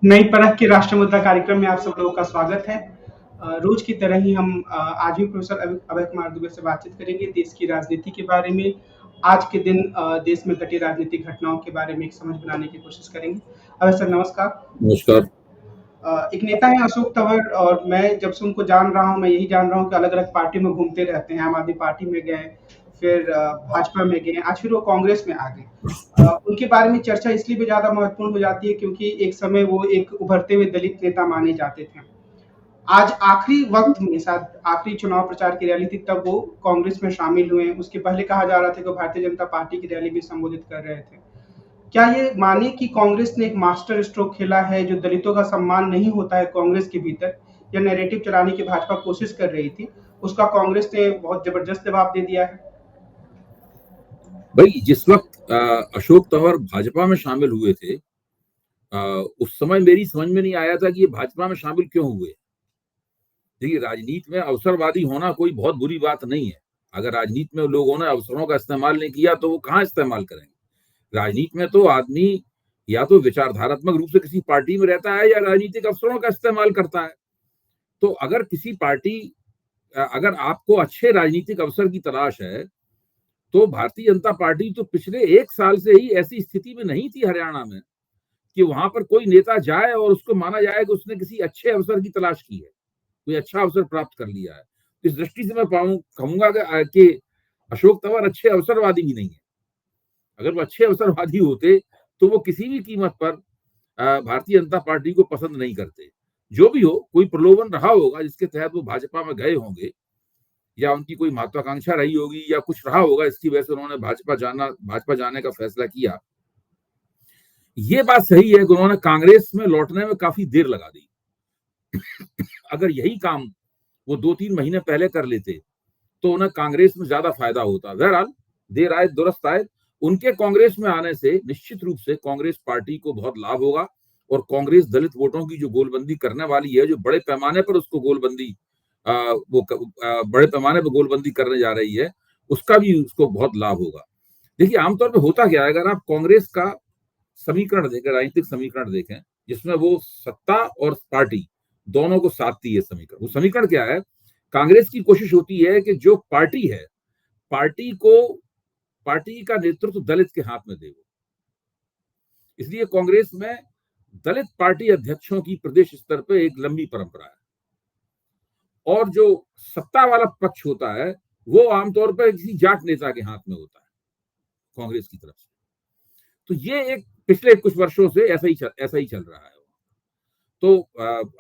नई परख के राष्ट्र मुद्दा कार्यक्रम में आप सब लोगों का स्वागत है। रोज की तरह ही हम आज भी प्रोफेसर अभय कुमार दुबे से बातचीत करेंगे देश की राजनीति के बारे में। आज के दिन देश में घटी राजनीतिक घटनाओं के बारे में एक समझ बनाने की कोशिश करेंगे। अभय सर नमस्कार। नमस्कार। एक नेता है अशोक तंवर और मैं जब से उनको जान रहा हूँ मैं यही जान रहा हूँ कि अलग अलग पार्टी में घूमते रहते हैं। आम आदमी पार्टी में गए, फिर भाजपा में गए, आज फिर वो कांग्रेस में आ गए। उनके बारे में चर्चा इसलिए भी ज्यादा महत्वपूर्ण हो जाती है क्योंकि एक समय वो एक उभरते हुए दलित नेता माने जाते थे। आज आखिरी वक्त में शायद आखिरी चुनाव प्रचार की रैली थी तब वो कांग्रेस में शामिल हुए। उसके पहले कहा जा रहा था कि वो भारतीय जनता पार्टी की रैली भी संबोधित कर रहे थे। क्या ये माने कि कांग्रेस ने एक मास्टर स्ट्रोक खेला है जो दलितों का सम्मान नहीं होता है कांग्रेस के भीतर, या नैरेटिव चलाने की भाजपा कोशिश कर रही थी, उसका कांग्रेस ने बहुत जबरदस्त जवाब दे दिया है। भाई जिस वक्त अशोक तंवर भाजपा में शामिल हुए थे, उस समय मेरी समझ में नहीं आया था कि ये भाजपा में शामिल क्यों हुए। देखिए, राजनीति में अवसरवादी होना कोई बहुत बुरी बात नहीं है। अगर राजनीति में लोगों ने अवसरों का इस्तेमाल नहीं किया तो वो कहाँ इस्तेमाल करेंगे। राजनीति में तो आदमी या तो विचारधारात्मक रूप से किसी पार्टी में रहता है या राजनीतिक अवसरों का इस्तेमाल करता है। तो अगर किसी पार्टी अगर आपको अच्छे राजनीतिक अवसर की तलाश है तो भारतीय जनता पार्टी तो पिछले 1 साल से ही ऐसी स्थिति में नहीं थी हरियाणा में कि वहां पर कोई नेता जाए और उसको माना जाए कि उसने किसी अच्छे अवसर की तलाश की है, कोई अच्छा अवसर प्राप्त कर लिया है। इस दृष्टि से मैं कहूंगा कि अशोक तंवर अच्छे अवसरवादी भी नहीं है। अगर वो अच्छे अवसरवादी होते तो वो किसी भी कीमत पर भारतीय जनता पार्टी को पसंद नहीं करते। जो भी हो, कोई प्रलोभन रहा होगा जिसके तहत वो भाजपा में गए होंगे, या उनकी कोई महत्वाकांक्षा रही होगी या कुछ रहा होगा, इसकी वजह से उन्होंने भाजपा जाने का फैसला किया। ये बात सही है कि उन्होंने कांग्रेस में लौटने में काफी देर लगा दी। अगर यही काम वो 2-3 महीने पहले कर लेते तो उन्हें कांग्रेस में ज्यादा फायदा होता। बहरहाल, देर आए दुरुस्त आए। उनके कांग्रेस में आने से निश्चित रूप से कांग्रेस पार्टी को बहुत लाभ होगा और कांग्रेस दलित वोटों की जो गोलबंदी करने वाली है, जो बड़े पैमाने पर उसको गोलबंदी बड़े पैमाने पर गोलबंदी करने जा रही है, उसका भी उसको बहुत लाभ होगा। देखिए, आमतौर पर होता क्या है, अगर आप कांग्रेस का समीकरण देखें, राजनीतिक समीकरण देखें, जिसमें वो सत्ता और पार्टी दोनों को साधती है समीकरण, वो समीकरण क्या है? कांग्रेस की कोशिश होती है कि जो पार्टी है, पार्टी को पार्टी का नेतृत्व दलित के हाथ में दे। इसलिए कांग्रेस में दलित पार्टी अध्यक्षों की प्रदेश स्तर पर एक लंबी परंपरा है, और जो सत्ता वाला पक्ष होता है वो आमतौर पर किसी जाट नेता के हाथ में होता है कांग्रेस की तरफ से। तो ये एक पिछले कुछ वर्षों से ऐसा ही चल रहा है। तो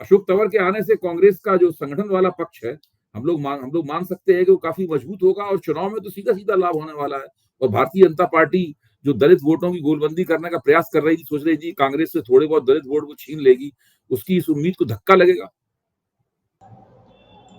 अशोक तंवर के आने से कांग्रेस का जो संगठन वाला पक्ष है, हम लोग मान सकते हैं कि वो काफी मजबूत होगा, और चुनाव में तो सीधा सीधा लाभ होने वाला है। और भारतीय जनता पार्टी जो दलित वोटों की गोलबंदी करने का प्रयास कर रही थी, सोच रही थी कांग्रेस से थोड़े बहुत दलित वोट वो छीन लेगी, उसकी इस उम्मीद को धक्का लगेगा।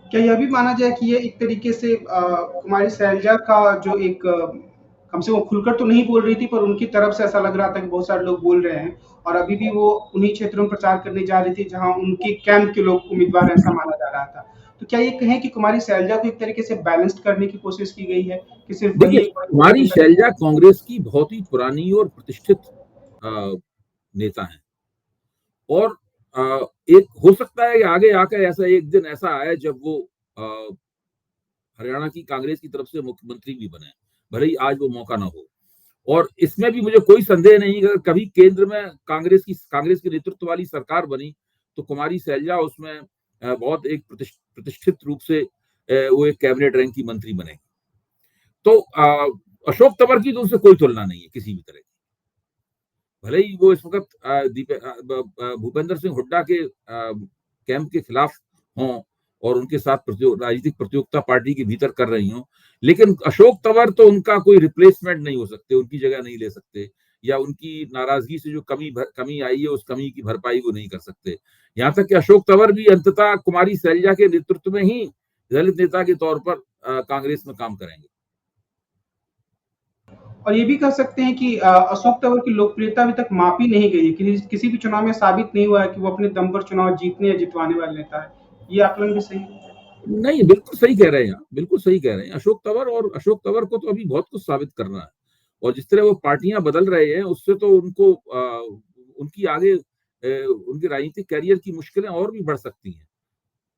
क्या यह भी माना जाए कि ये एक तरीके से कुमारी सैलजा का जो एक कम से कम खुलकर तो नहीं बोल रही थी पर उनकी तरफ से ऐसा लग रहा था कि बहुत सारे लोग बोल रहे हैं, और अभी भी वो उन्हीं क्षेत्रों में प्रचार करने जा रही थी जहां उनके कैंप के लोग उम्मीदवार ऐसा माना जा रहा था। तो क्या ये कहें कि कुमारी सैलजा को एक तरीके से बैलेंस्ड करने की कोशिश की गई है कि सिर्फ वही देखिए, एक बड़ी कुमारी नेता। शैलजा कांग्रेस की बहुत ही पुरानी और प्रतिष्ठित अ, नेता हैं, और एक हो सकता है कि आगे आकर ऐसा एक दिन ऐसा आए जब वो अ, हरियाणा की कांग्रेस की तरफ से मुख्यमंत्री भी बने, भले ही आज वो मौका ना हो। और इसमें भी मुझे कोई संदेह नहीं कि अगर कभी केंद्र में कांग्रेस के नेतृत्व वाली सरकार बनी तो कुमारी सैलजा उसमें बहुत एक प्रतिष्ठित रूप से वो एक कैबिनेट रैंक की मंत्री बने। तो अशोक तंवर की तो उससे कोई तुलना नहीं है किसी भी तरह की। भले ही वो इस वक्त भूपेंद्र सिंह हुड्डा के कैंप के खिलाफ हों और उनके साथ राजनीतिक प्रतियोगिता पार्टी के भीतर कर रही हों, लेकिन अशोक तंवर तो उनका कोई रिप्लेसमेंट नहीं हो सकते, उनकी जगह नहीं ले सकते, या उनकी नाराजगी से जो कमी आई है उस कमी की भरपाई वो नहीं कर सकते। यहाँ तक कि अशोक तंवर भी अंततः कुमारी सैलजा के नेतृत्व में ही दलित नेता के तौर पर कांग्रेस में काम करेंगे। और ये भी कह सकते हैं कि अशोक तंवर की लोकप्रियता अभी तक मापी नहीं गई है, किसी भी चुनाव में साबित नहीं हुआ है कि वो अपने दम पर चुनाव जीतने या जितवाने वाले नेता है। ये आकलन भी सही है। नहीं, बिल्कुल सही कह रहे हैं आप, बिल्कुल सही कह रहे हैं। अशोक तंवर को तो अभी बहुत कुछ साबित करना है, और जिस तरह वो पार्टियां बदल रहे हैं उससे तो उनको उनकी आगे उनके राजनीतिक कैरियर की मुश्किलें और भी बढ़ सकती हैं।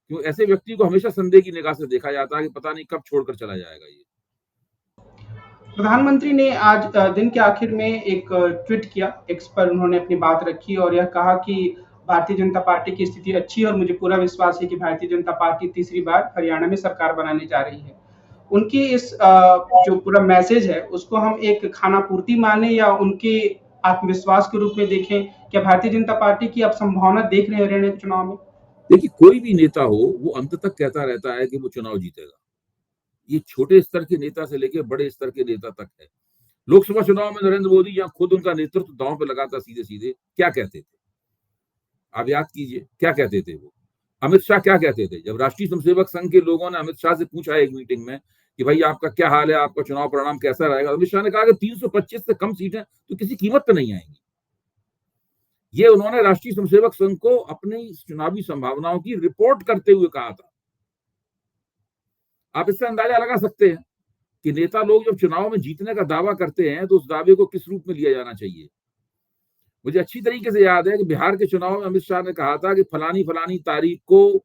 क्यों ऐसे व्यक्ति को हमेशा संदेह की निगाह से देखा जाता है कि पता नहीं कब छोड़कर चला जाएगा ये। प्रधानमंत्री ने आज दिन के आखिर में एक ट्वीट किया, एक्स पर उन्होंने अपनी बात रखी और यह कहा कि भारतीय जनता पार्टी की स्थिति अच्छी है और मुझे पूरा विश्वास है कि भारतीय जनता पार्टी तीसरी बार हरियाणा में सरकार बनाने जा रही है। उनकी इस जो पूरा मैसेज है उसको हम एक खानापूर्ति माने या उनके आत्मविश्वास के रूप में देखें? क्या भारतीय जनता पार्टी की आप संभावना देख रहे हैं हरियाणा के चुनाव में? देखिए, कोई भी नेता हो वो अंत तक कहता रहता है कि वो चुनाव जीतेगा। ये छोटे स्तर के नेता से लेके बड़े स्तर के नेता तक है। लोकसभा चुनाव में नरेंद्र मोदी या खुद उनका नेतृत्व दांव पे लगाता सीधे-सीधे क्या कहते थे? आप याद कीजिए, क्या कहते थे वो? अमित शाह क्या कहते थे? जब राष्ट्रीय स्वयंसेवक संघ के लोगों ने अमित शाह से पूछा एक मीटिंग में कि भाई आपका क्या हाल है? आपका चुनाव परिणाम कैसा रहेगा? अमित शाह ने कहा कि 325 से कम सीटें तो किसी कीमत पे नहीं आएंगी। ये उन्होंने राष्ट्रीय स्वयंसेवक संघ को अपनी चुनावी संभावनाओं की रिपोर्ट करते हुए कहा था। आप इससे अंदाजा लगा सकते हैं कि नेता लोग जब चुनाव में जीतने का दावा करते हैं तो उस दावे को किस रूप में लिया जाना चाहिए। मुझे अच्छी तरीके से याद है कि बिहार के चुनाव में अमित शाह ने कहा था कि फलानी फलानी तारीख को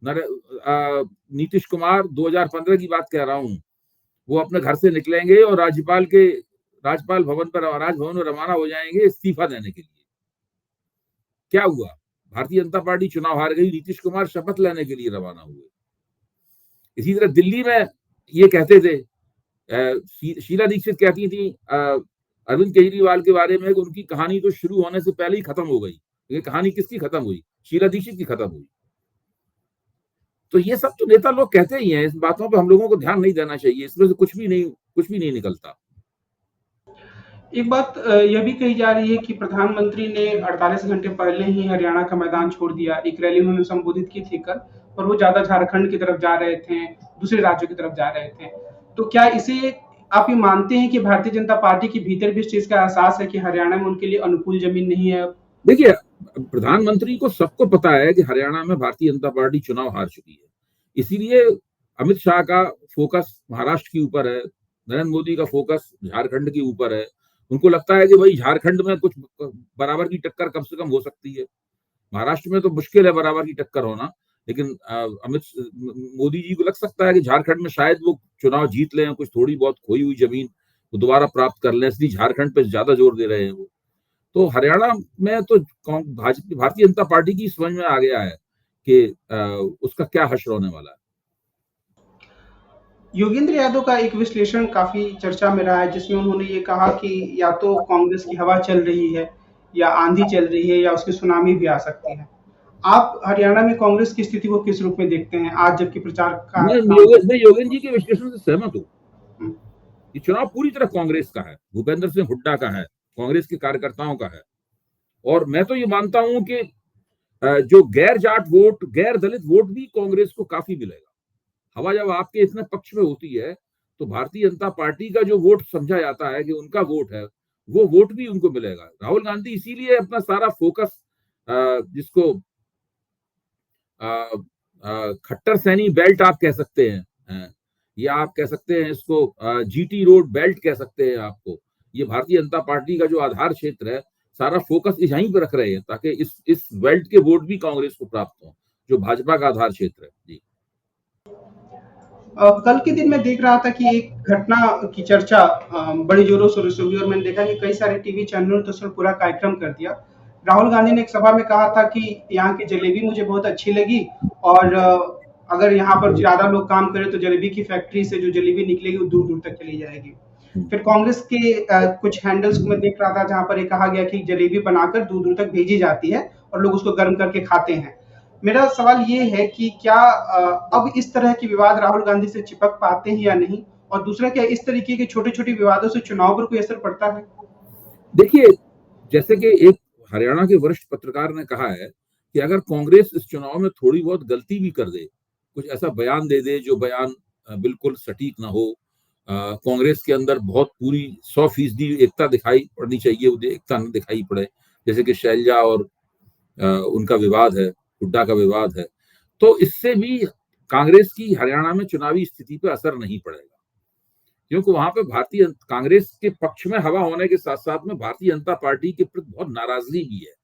नीतीश कुमार 2015 की बात कह रहा हूं, वो अपने घर से निकलेंगे और राजपाल भवन पर राजभवन में रवाना हो जाएंगे इस्तीफा देने के लिए। क्या हुआ? भारतीय जनता पार्टी चुनाव हार गई, नीतीश कुमार शपथ लेने के लिए रवाना हुए। इसी तरह दिल्ली में ये कहते थे, शीला दीक्षित कहती थी अरविंद केजरीवाल के बारे में कि उनकी कहानी तो शुरू होने से पहले ही खत्म हो गई। ये कहानी किसकी खत्म हुई? शीला दीक्षित की खत्म हुई। तो ये सब तो नेता लोग कहते ही हैं, इस बातों पे हम लोगों को ध्यान नहीं देना चाहिए, इसमें से कुछ भी नहीं निकलता। एक बात यह भी कही जा रही है कि प्रधानमंत्री ने 48 घंटे पहले ही हरियाणा का मैदान छोड़ दिया। एक रैली उन्होंने संबोधित की थी कल और वो ज़्यादा झारखंड की तरफ जा रहे थे, दूसरे राज्यों की तरफ जा रहे थे। तो क्या इसे आप ये मानते हैं कि भारतीय जनता पार्टी के भीतर भी इस चीज़ का एहसास है कि हरियाणा में उनके लिए अनुकूल ज़मीन नहीं है अब? देखिए, प्रधानमंत्री को सबको पता है कि हरियाणा में भारतीय जनता पार्टी चुनाव हार चुकी है। इसीलिए अमित शाह का फोकस महाराष्ट्र के ऊपर है, नरेंद्र मोदी का फोकस झारखंड के ऊपर है। उनको लगता है कि भाई झारखंड में कुछ बराबर की टक्कर कम से कम हो सकती है। महाराष्ट्र में तो मुश्किल है बराबर की टक्कर होना, लेकिन मोदी जी को लग सकता है कि झारखंड में शायद वो चुनाव जीत लें, कुछ थोड़ी बहुत खोई हुई जमीन वो दोबारा प्राप्त कर लें, इसलिए झारखंड पे ज्यादा जोर दे रहे हैं वो। तो हरियाणा में तो भारतीय जनता पार्टी की समझ में आ गया है कि उसका क्या हश्र होने वाला है। योगेंद्र यादव का एक विश्लेषण काफी चर्चा में रहा है जिसमें उन्होंने ये कहा कि या तो कांग्रेस की हवा चल रही है या आंधी चल रही है या उसकी सुनामी भी आ सकती है। आप हरियाणा में कांग्रेस की स्थिति को किस रूप में देखते हैं आज जबकि प्रचार का काम मैं योगेंद्र जी के विश्लेषण से सहमत हूँ। हम्म, ये चुनाव पूरी तरह कांग्रेस का है, भूपेंद्र सिंह हुड्डा का है, कांग्रेस के कार्यकर्ताओं का है। और मैं तो ये मानता हूं कि जो गैर जाट वोट, गैर दलित वोट भी कांग्रेस को काफी मिलेगा। हवा जब आपके इतने पक्ष में होती है तो भारतीय जनता पार्टी का जो वोट समझा जाता है कि उनका वोट है, वो वोट भी उनको मिलेगा। राहुल गांधी इसीलिए अपना सारा फोकस जिसको खट्टर सैनी बेल्ट आप कह सकते हैं, या आप कह सकते हैं इसको जीटी रोड बेल्ट कह सकते हैं आपको। ये भारतीय जनता पार्टी का जो आधार क्षेत्र है, सारा फोकस यहीं पे रख रहे हैं ताकि इस बेल्ट के वोट भी कांग्रेस को प्राप्त हो, जो भाजपा का आधार क्षेत्र है। जी। कल के दिन मैं देख रहा था कि एक घटना की चर्चा बड़ी जोरों शोरों से हुई और मैंने देखा कि कई सारे टीवी चैनलों ने तो उसमें पूरा कार्यक्रम कर दिया। राहुल गांधी ने एक सभा में कहा था कि यहाँ की जलेबी मुझे बहुत अच्छी लगी और अगर यहाँ पर ज्यादा लोग काम करें तो जलेबी की फैक्ट्री से जो जलेबी निकलेगी वो दूर दूर तक चली जाएगी। फिर कांग्रेस के कुछ हैंडल्स को मैं देख रहा था जहां पर ये कहा गया कि जलेबी बनाकर दूर दूर तक भेजी जाती है और लोग उसको गर्म करके खाते हैं। मेरा सवाल ये है कि क्या अब इस तरह के विवाद राहुल गांधी से चिपक पाते हैं या नहीं, और दूसरा क्या इस तरीके के छोटे छोटे विवादों से चुनाव पर कोई असर पड़ता है? देखिए, जैसे कि एक हरियाणा के वरिष्ठ पत्रकार ने कहा है कि अगर कांग्रेस इस चुनाव में थोड़ी बहुत गलती भी कर दे, कुछ ऐसा बयान दे दे जो बयान बिल्कुल सटीक ना हो, कांग्रेस के अंदर बहुत पूरी 100% एकता दिखाई पड़नी चाहिए, वो एकता न दिखाई पड़े, जैसे कि शैलजा और उनका विवाद है, हुड्डा का विवाद है, तो इससे भी कांग्रेस की हरियाणा में चुनावी स्थिति पर असर नहीं पड़ेगा। क्योंकि वहां पे भारतीय कांग्रेस के पक्ष में हवा होने के साथ साथ में भारतीय जनता पार्टी के प्रति बहुत नाराजगी भी है।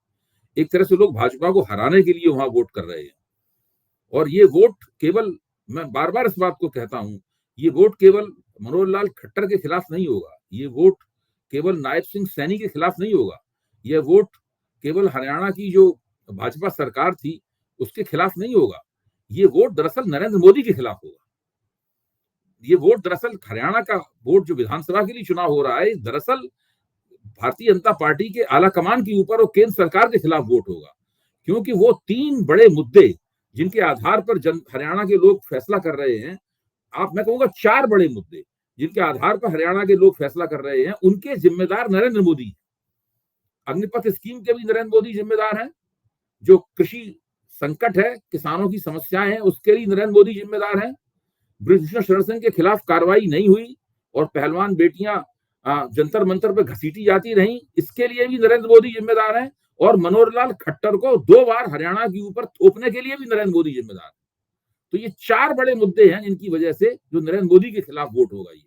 एक तरह से लोग भाजपा को हराने के लिए वहां वोट कर रहे हैं। और ये वोट केवल, मैं बार बार इस बात को कहता हूं, ये वोट केवल मनोहर लाल खट्टर के खिलाफ नहीं होगा, ये वोट केवल नायब सिंह सैनी के खिलाफ नहीं होगा, यह वोट केवल हरियाणा की जो भाजपा सरकार थी उसके खिलाफ नहीं होगा, ये वोट दरअसल नरेंद्र मोदी के खिलाफ होगा। ये वोट दरअसल हरियाणा का वोट जो विधानसभा के लिए चुनाव हो रहा है, दरअसल भारतीय जनता पार्टी के आला कमान के ऊपर और केंद्र सरकार के खिलाफ वोट होगा। क्योंकि वो 3 बड़े मुद्दे जिनके आधार पर हरियाणा के लोग फैसला कर रहे हैं, मैं कहूंगा 4 बड़े मुद्दे जिनके आधार पर हरियाणा के लोग फैसला कर रहे हैं, उनके जिम्मेदार नरेंद्र मोदी। अग्निपथ स्कीम के भी नरेंद्र मोदी जिम्मेदार हैं, जो कृषि संकट है, किसानों की समस्याएं हैं, उसके लिए नरेंद्र मोदी जिम्मेदार हैं। ब्रिटिश शरण सिंह के खिलाफ कार्रवाई नहीं हुई और पहलवान बेटियां जंतर मंतर पर घसीटी जाती रहीं, इसके लिए भी नरेंद्र मोदी जिम्मेदार हैं। और मनोहर लाल खट्टर को 2 बार हरियाणा के ऊपर थोपने के लिए भी नरेंद्र मोदी जिम्मेदार है। तो ये 4 बड़े मुद्दे हैं जिनकी वजह से जो नरेंद्र मोदी के खिलाफ वोट होगा। ये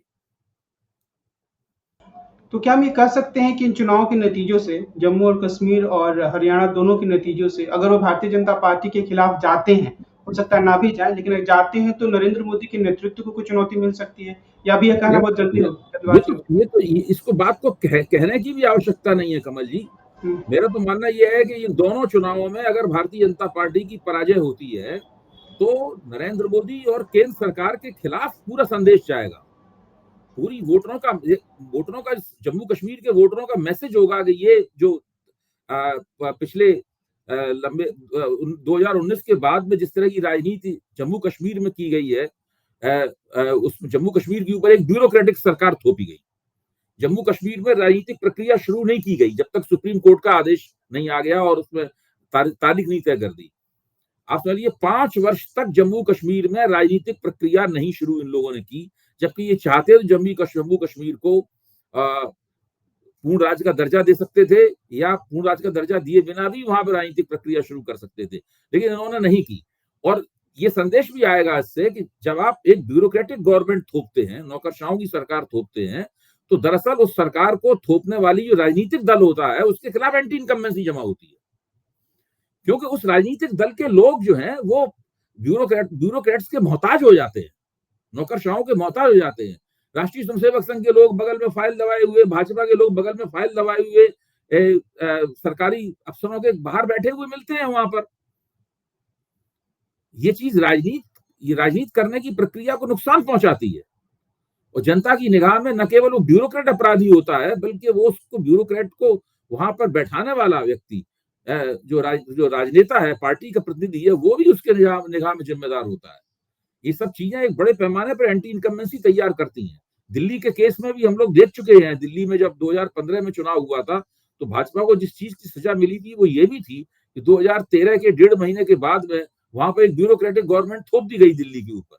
तो क्या हम ये कह सकते हैं कि इन चुनाव के नतीजों से, जम्मू और कश्मीर और हरियाणा दोनों के नतीजों से, अगर वो भारतीय जनता पार्टी के खिलाफ जाते हैं, हो सकता है ना भी जाए, लेकिन अगर जाते हैं तो नरेंद्र मोदी के नेतृत्व को कुछ चुनौती मिल सकती है, या अभी यह कहना बहुत जल्दी हो, जल्दबाजी हो? इसको बात को कहने की भी आवश्यकता नहीं है कमल जी। मेरा तो मानना यह है कि इन दोनों चुनावों में अगर भारतीय जनता पार्टी की पराजय होती है तो नरेंद्र मोदी और केंद्र सरकार के खिलाफ पूरा संदेश जाएगा। पूरी वोटरों का जम्मू कश्मीर के वोटरों का मैसेज होगा कि ये जो पिछले लंबे 2019 के बाद में जिस तरह की राजनीति जम्मू कश्मीर में की गई है, उस जम्मू कश्मीर के ऊपर एक ब्यूरोक्रेटिक सरकार थोपी गई। जम्मू कश्मीर में राजनीतिक प्रक्रिया शुरू नहीं की गई जब तक सुप्रीम कोर्ट का आदेश नहीं आ गया और उसमें तारीख नहीं तय कर दी। आप समझिए 5 वर्ष तक जम्मू कश्मीर में राजनीतिक प्रक्रिया नहीं शुरू इन लोगों ने की, जबकि ये चाहते तो जम्मू कश्मीर को पूर्ण राज्य का दर्जा दे सकते थे या पूर्ण राज्य का दर्जा दिए बिना भी वहां पर राजनीतिक प्रक्रिया शुरू कर सकते थे, लेकिन इन्होंने नहीं की। और ये संदेश भी आएगा इससे कि जब आप एक ब्यूरोक्रेटिक गवर्नमेंट थोपते हैं, नौकरशाहों की सरकार थोपते हैं, तो दरअसल उस सरकार को थोपने वाली जो राजनीतिक दल होता है उसके खिलाफ एंटी इनकम्बेंसी जमा होती है। क्योंकि उस राजनीतिक दल के लोग जो हैं वो ब्यूरोक्रेट्स के मोहताज हो जाते हैं, नौकरशाहों के मोहताज हो जाते हैं। राष्ट्रीय स्वयंसेवक संघ के लोग बगल में फाइल दबाए हुए, भाजपा के लोग बगल में फाइल दबाए हुए सरकारी अफसरों के बाहर बैठे हुए मिलते हैं वहां पर। ये चीज राजनीति करने की प्रक्रिया को नुकसान पहुंचाती है और जनता की निगाह में न केवल वो ब्यूरोक्रेट अपराधी होता है, बल्कि वो उसको ब्यूरोक्रेट को वहां पर बैठाने वाला व्यक्ति जो राजनेता है, पार्टी का प्रतिनिधि है, वो भी उसके निगाह में जिम्मेदार होता है। ये सब चीजें एक बड़े पैमाने पर एंटी इनकम्बेंसी तैयार करती हैं। दिल्ली के केस में भी हम लोग देख चुके हैं। दिल्ली में जब 2015 में चुनाव हुआ था तो भाजपा को जिस चीज की सजा मिली थी वो ये भी थी कि 2013 के 1.5 महीने के बाद में वहां पर एक ब्यूरोक्रेटिक गवर्नमेंट थोप दी गई दिल्ली के ऊपर।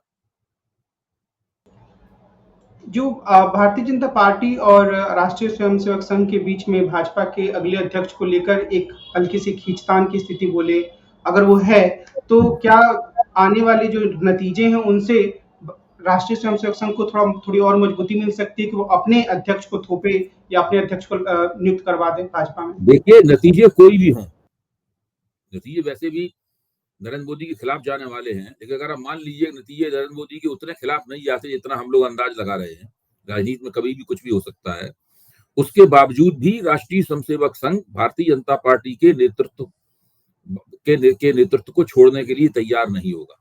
जो भारतीय जनता पार्टी और राष्ट्रीय स्वयंसेवक संघ के बीच में भाजपा के अगले अध्यक्ष को लेकर एक हल्की सी खींचतान की स्थिति बोले अगर वो है, तो क्या आने वाले जो नतीजे हैं उनसे राष्ट्रीय स्वयंसेवक संघ को थोड़ी और मजबूती मिल सकती है कि वो अपने अध्यक्ष को थोपे या अपने अध्यक्ष को नियुक्त करवा दे भाजपा में? देखिए, नतीजे कोई भी हों, नतीजे वैसे भी नरेंद्र मोदी के खिलाफ जाने वाले हैं, लेकिन अगर आप मान लीजिए नतीजे नरेंद्र मोदी के उतने खिलाफ नहीं जाते जितना हम लोग अंदाज लगा रहे हैं, राजनीति में कभी भी कुछ भी हो सकता है, उसके बावजूद भी राष्ट्रीय स्वयंसेवक संघ भारतीय जनता पार्टी के नेतृत्व को छोड़ने के लिए तैयार नहीं होगा।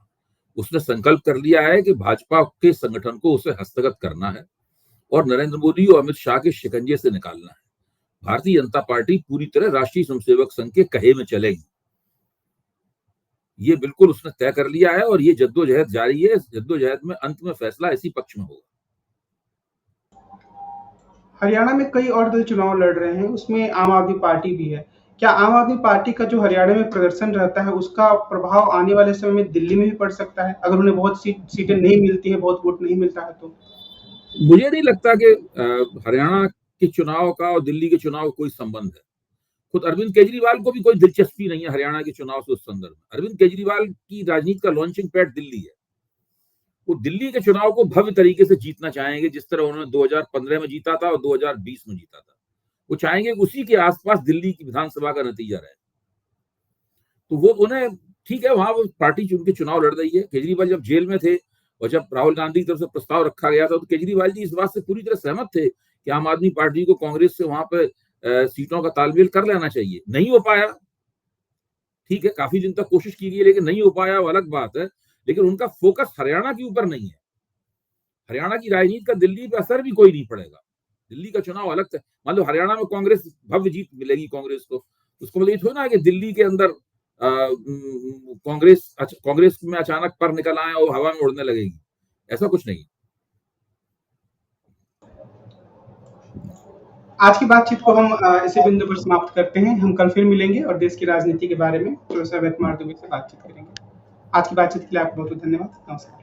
उसने संकल्प कर लिया है कि भाजपा के संगठन को उसे हस्तगत करना है और नरेंद्र मोदी और अमित शाह के शिकंजे से निकालना है। भारतीय जनता पार्टी पूरी तरह राष्ट्रीय स्वयंसेवक संघ के कहे में चलेगी, ये बिल्कुल उसने तय कर लिया है और ये जद्दोजहद जारी है। जद्दोजहद में अंत में फैसला इसी पक्ष में होगा। हरियाणा में कई और दल चुनाव लड़ रहे हैं, उसमें आम आदमी पार्टी भी है। क्या आम आदमी पार्टी का जो हरियाणा में प्रदर्शन रहता है उसका प्रभाव आने वाले समय में दिल्ली में भी पड़ सकता है, अगर उन्हें बहुत सीटें नहीं मिलती है, बहुत वोट नहीं मिलता है तो? मुझे नहीं लगता कि हरियाणा के चुनाव का और दिल्ली के चुनाव का कोई संबंध है। खुद अरविंद केजरीवाल को भी कोई दिलचस्पी नहीं है हरियाणा के चुनाव से उस संदर्भ में। अरविंद केजरीवाल की राजनीति का लॉन्चिंग पैड दिल्ली है। वो दिल्ली के चुनाव को भव्य तरीके से जीतना चाहेंगे, जिस तरह उन्होंने 2015 में जीता था और 2020 में जीता था। वो चाहेंगे कि उसी के आसपास दिल्ली की विधानसभा का नतीजा रहे। तो वो उन्हें ठीक है, वहां वो पार्टी चुन के चुनाव लड़ रही है। केजरीवाल जब जेल में थे और जब राहुल गांधी की तरफ से प्रस्ताव रखा गया था, तो केजरीवाल जी इस बात से पूरी तरह सहमत थे कि आम आदमी पार्टी को कांग्रेस से वहां पे सीटों का तालमेल कर लेना चाहिए। नहीं हो पाया, ठीक है, काफी दिन तक कोशिश की गई लेकिन नहीं हो पाया, वो अलग बात है। लेकिन उनका फोकस हरियाणा के ऊपर नहीं है। हरियाणा की राजनीति का दिल्ली पे असर भी कोई नहीं पड़ेगा। दिल्ली का चुनाव अलग था। मान लो हरियाणा में कांग्रेस भव्य जीत मिलेगी कांग्रेस को, उसको मतलब ये थोड़ी ना कि दिल्ली के अंदर कांग्रेस में अचानक पर निकल आए और हवा में उड़ने लगेगी, ऐसा कुछ नहीं। आज की बातचीत को हम इसी बिंदु पर समाप्त करते हैं। हम कल फिर मिलेंगे और देश की राजनीति के बारे में प्रोफेसर अभय कुमार दुबे से बातचीत करेंगे। आज की बातचीत के लिए आपको बहुत-बहुत धन्यवाद। नमस्कार।